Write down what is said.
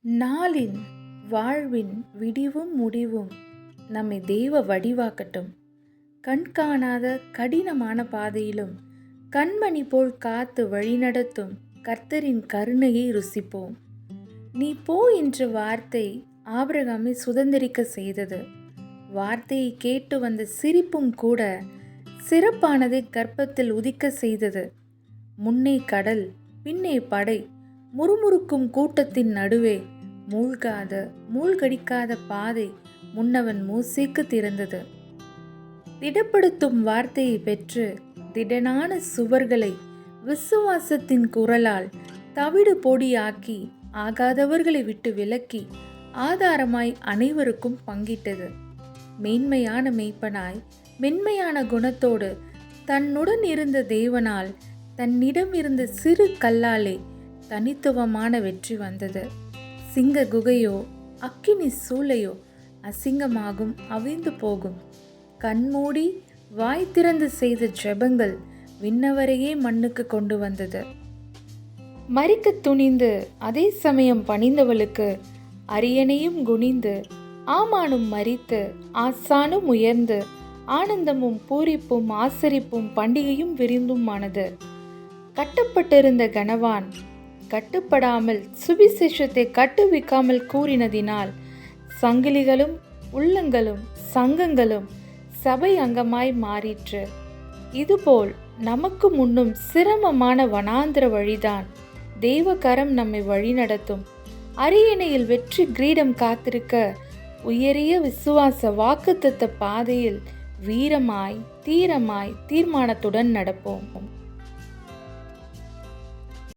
நாளின் வாழ்வின் விடிவும் முடிவும் நம்மை தெய்வ வடிவாக்கட்டும். கண் காணாத கடினமான பாதையிலும் கண்மணி போல் காத்து வழிநடத்தும் கர்த்தரின் கருணையை ருசிப்போம். நீ போ என்ற வார்த்தை ஆபிரகாமை சுதந்திரிக்க செய்தது. வார்த்தையை கேட்டு வந்த சிரிப்பும் கூட சிறப்பானதை கர்ப்பத்தில் உதிக்க செய்தது. முன்னே கடல், பின்னே படை, முறுமுறுக்கும் கூட்டத்தின் நடுவே மூழ்கடிக்காத பாதை முன்னவன் மோசேக்கு திறந்தது. திடப்படுத்தும் வார்த்தையை பெற்று திடனான சுவர்களை விசுவாசத்தின் குரலால் தவிடு பொடியாக்கி ஆகாதவர்களை விட்டு விலக்கி ஆதாரமாய் அனைவருக்கும் பங்கிட்டது. மேன்மையான மெய்ப்பனாய் மென்மையான குணத்தோடு தன்னுடன் இருந்த தேவனால் தன்னிடம் இருந்த சிறு கல்லாலே தனித்துவமான வெற்றி வந்தது. சிங்க குகையோ அக்கினி சூளையோ அசிங்கமாகும், அவிழ்ந்து போகும். கண்மூடி வாய் திறந்து செய்த ஜெபங்கள் விண்ணவரையே மண்ணுக்கு கொண்டு வந்தது. மறிக்க துணிந்து அதே சமயம் பணிந்தவளுக்கு அரியணையும் குனிந்து ஆமானும் மறித்து ஆசானும் உயர்ந்து ஆனந்தமும் பூரிப்பும் ஆசரிப்பும் பண்டிகையும் விருந்துமானது. கட்டப்பட்டிருந்த கனவான் கட்டுப்படாமல் சுவிசேஷத்தை கட்டுவிக்காமல் கூறினதினால் சங்கிலிகளும் உள்ளங்களும் சங்கங்களும் சபை அங்கமாய் மாறிற்று. இதுபோல் நமக்கு முன்னும் சிரமமான வனாந்திர வழிதான் தெய்வகரம் நம்மை வழிநடத்தும். அரியணையில் வெற்றி கிரீடம் காத்திருக்க உயரிய விசுவாச வாக்குத்தத்த பாதையில் வீரமாய் தீரமாய் தீர்மானத்துடன் நடப்போம்.